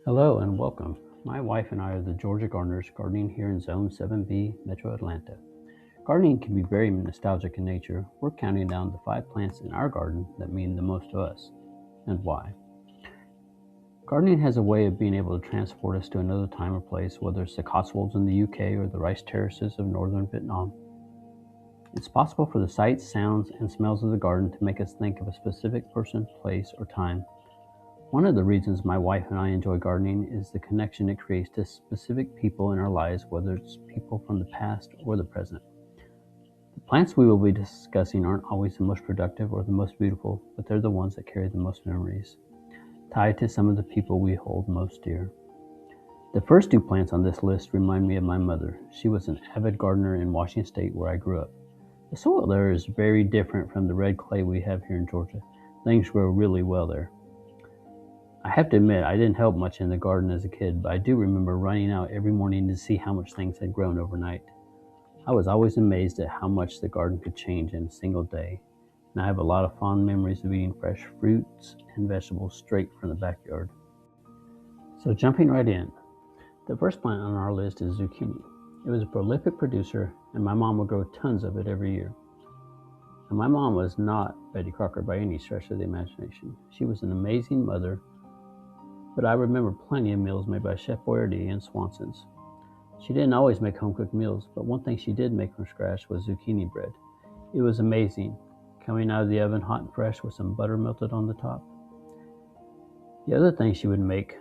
Hello and welcome. My wife and I are the Georgia Gardeners, gardening here in Zone 7B, Metro Atlanta. Gardening can be very nostalgic in nature. We're counting down the 5 plants in our garden that mean the most to us, and why. Gardening has a way of being able to transport us to another time or place, whether it's the Cotswolds in the UK or the rice terraces of northern Vietnam. It's possible for the sights, sounds, and smells of the garden to make us think of a specific person, place, or time. One of the reasons my wife and I enjoy gardening is the connection it creates to specific people in our lives, whether it's people from the past or the present. The plants we will be discussing aren't always the most productive or the most beautiful, but they're the ones that carry the most memories, tied to some of the people we hold most dear. The first 2 plants on this list remind me of my mother. She was an avid gardener in Washington State where I grew up. The soil there is very different from the red clay we have here in Georgia. Things grow really well there. I have to admit, I didn't help much in the garden as a kid, but I do remember running out every morning to see how much things had grown overnight. I was always amazed at how much the garden could change in a single day, and I have a lot of fond memories of eating fresh fruits and vegetables straight from the backyard. So, jumping right in, the first plant on our list is zucchini. It was a prolific producer, and my mom would grow tons of it every year. And my mom was not Betty Crocker by any stretch of the imagination. She was an amazing mother, but I remember plenty of meals made by Chef Boyardee and Swanson's. She didn't always make home-cooked meals, but one thing she did make from scratch was zucchini bread. It was amazing, coming out of the oven hot and fresh with some butter melted on the top. The other thing she would make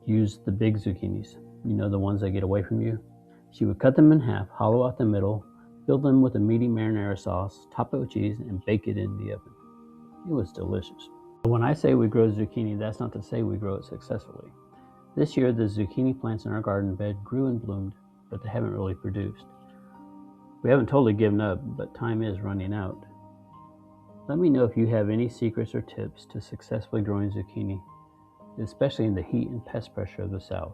used the big zucchinis, the ones that get away from you. She would cut them in half, hollow out the middle, fill them with a meaty marinara sauce, top it with cheese, and bake it in the oven. It was delicious. When I say we grow zucchini, that's not to say we grow it successfully. This year, the zucchini plants in our garden bed grew and bloomed, but they haven't really produced. We haven't totally given up, but time is running out. Let me know if you have any secrets or tips to successfully growing zucchini, especially in the heat and pest pressure of the South.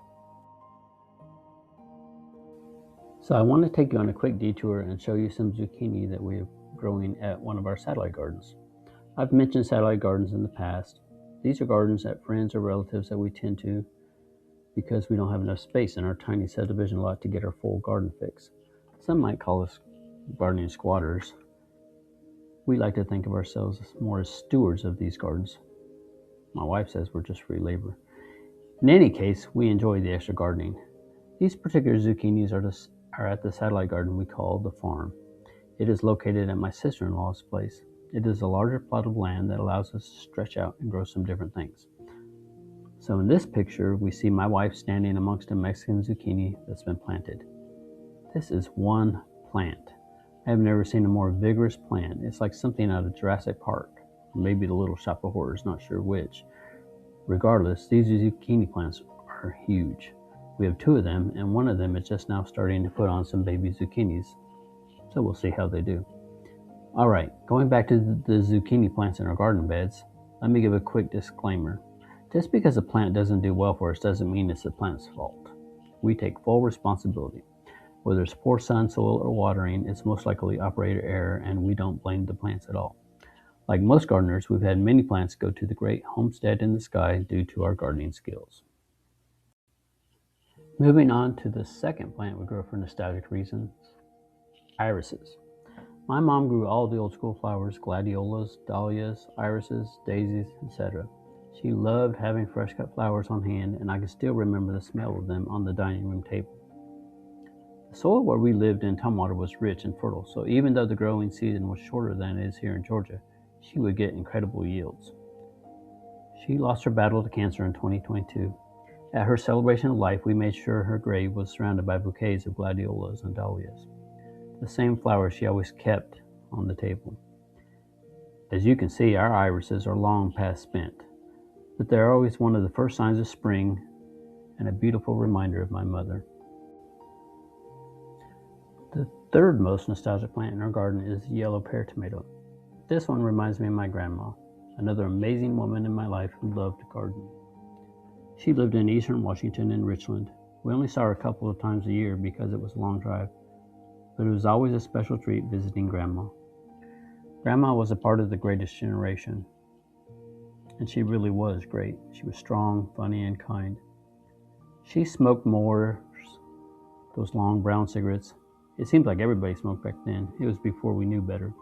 So I want to take you on a quick detour and show you some zucchini that we are growing at one of our satellite gardens. I've mentioned satellite gardens in the past. These are gardens at friends or relatives that we tend to because we don't have enough space in our tiny subdivision lot to get our full garden fix. Some might call us gardening squatters. We like to think of ourselves more as stewards of these gardens. My wife says we're just free labor. In any case, we enjoy the extra gardening. These particular zucchinis are at the satellite garden we call the farm. It is located at my sister-in-law's place. It is a larger plot of land that allows us to stretch out and grow some different things. So in this picture, we see my wife standing amongst a Mexican zucchini that's been planted. This is one plant. I have never seen a more vigorous plant. It's like something out of Jurassic Park, or maybe the Little Shop of Horrors, not sure which. Regardless, these zucchini plants are huge. We have 2 of them, and one of them is just now starting to put on some baby zucchinis. So we'll see how they do. Alright, going back to the zucchini plants in our garden beds, let me give a quick disclaimer. Just because a plant doesn't do well for us doesn't mean it's the plant's fault. We take full responsibility. Whether it's poor sun, soil, or watering, it's most likely operator error, and we don't blame the plants at all. Like most gardeners, we've had many plants go to the great homestead in the sky due to our gardening skills. Moving on to the second plant we grow for nostalgic reasons, irises. My mom grew all the old school flowers, gladiolas, dahlias, irises, daisies, etc. She loved having fresh cut flowers on hand, and I can still remember the smell of them on the dining room table. The soil where we lived in Tumwater was rich and fertile, so even though the growing season was shorter than it is here in Georgia, she would get incredible yields. She lost her battle to cancer in 2022. At her celebration of life, we made sure her grave was surrounded by bouquets of gladiolas and dahlias, the same flowers she always kept on the table. As you can see, our irises are long past spent, but they're always one of the first signs of spring and a beautiful reminder of my mother. The third most nostalgic plant in our garden is the yellow pear tomato. This one reminds me of my grandma, another amazing woman in my life who loved to garden. She lived in eastern Washington in Richland. We only saw her a couple of times a year because it was a long drive, but it was always a special treat visiting Grandma. Grandma was a part of the greatest generation, and she really was great. She was strong, funny, and kind. She smoked more, those long brown cigarettes. It seems like everybody smoked back then. It was before we knew better.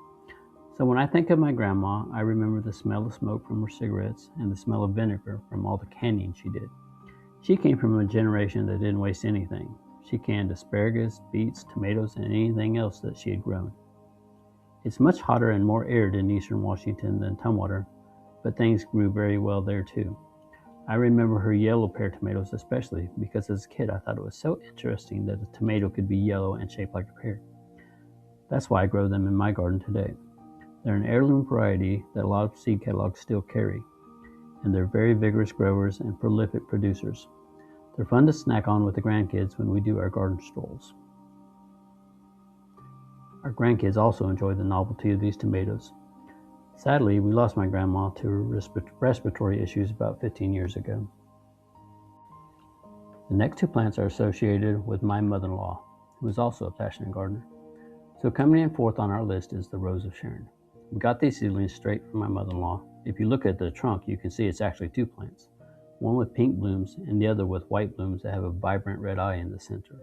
So when I think of my grandma, I remember the smell of smoke from her cigarettes and the smell of vinegar from all the canning she did. She came from a generation that didn't waste anything. She canned asparagus, beets, tomatoes, and anything else that she had grown. It's much hotter and more arid in eastern Washington than Tumwater, but things grew very well there too. I remember her yellow pear tomatoes especially because as a kid I thought it was so interesting that a tomato could be yellow and shaped like a pear. That's why I grow them in my garden today. They're an heirloom variety that a lot of seed catalogs still carry, and they're very vigorous growers and prolific producers. They're fun to snack on with the grandkids when we do our garden strolls. Our grandkids also enjoy the novelty of these tomatoes. Sadly, we lost my grandma to respiratory issues about 15 years ago. The next two plants are associated with my mother-in-law, who is also a passionate gardener. So coming in fourth on our list is the Rose of Sharon. We got these seedlings straight from my mother-in-law. If you look at the trunk, you can see it's actually two plants, one with pink blooms and the other with white blooms that have a vibrant red eye in the center.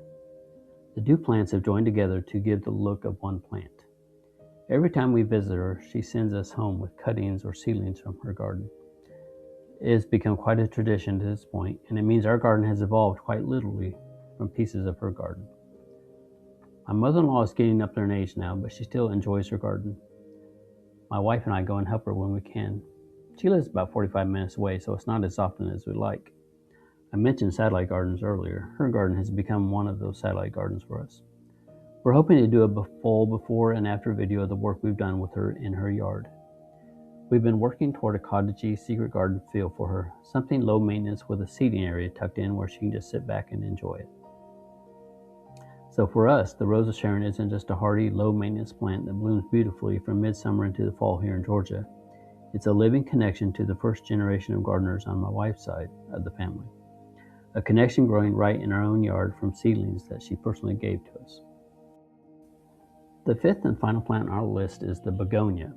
The two plants have joined together to give the look of one plant. Every time we visit her, she sends us home with cuttings or seedlings from her garden. It has become quite a tradition to this point, and it means our garden has evolved quite literally from pieces of her garden. My mother-in-law is getting up there in age now, but she still enjoys her garden. My wife and I go and help her when we can. She lives about 45 minutes away, so it's not as often as we'd like. I mentioned satellite gardens earlier. Her garden has become one of those satellite gardens for us. We're hoping to do a full before and after video of the work we've done with her in her yard. We've been working toward a cottagey secret garden feel for her, something low maintenance with a seating area tucked in where she can just sit back and enjoy it. So for us, the Rose of Sharon isn't just a hardy, low maintenance plant that blooms beautifully from midsummer into the fall here in Georgia. It's a living connection to the first generation of gardeners on my wife's side of the family. A connection growing right in our own yard from seedlings that she personally gave to us. The fifth and final plant on our list is the begonia.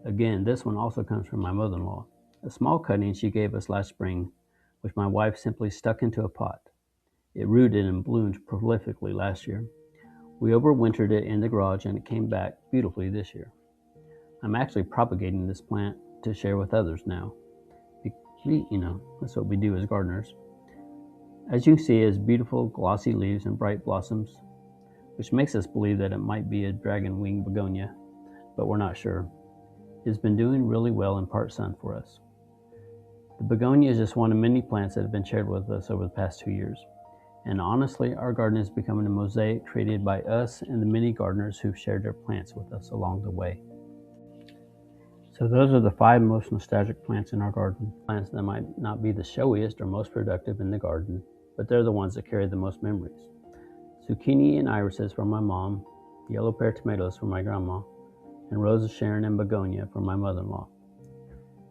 Again, this one also comes from my mother-in-law. A small cutting she gave us last spring, which my wife simply stuck into a pot. It rooted and bloomed prolifically last year. We overwintered it in the garage and it came back beautifully this year. I'm actually propagating this plant to share with others now. That's what we do as gardeners. As you can see, it has beautiful glossy leaves and bright blossoms, which makes us believe that it might be a dragon-winged begonia, but we're not sure. It's been doing really well in part sun for us. The begonia is just one of many plants that have been shared with us over the past 2 years. And honestly, our garden is becoming a mosaic created by us and the many gardeners who've shared their plants with us along the way. So those are the 5 most nostalgic plants in our garden. Plants that might not be the showiest or most productive in the garden, but they're the ones that carry the most memories. Zucchini and irises from my mom, yellow pear tomatoes from my grandma, and Rose of Sharon and begonia from my mother-in-law.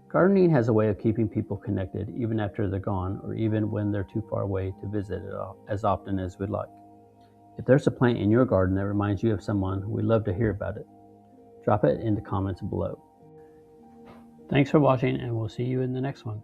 Gardening has a way of keeping people connected even after they're gone or even when they're too far away to visit it as often as we'd like. If there's a plant in your garden that reminds you of someone, we'd love to hear about it. Drop it in the comments below. Thanks for watching, and we'll see you in the next one.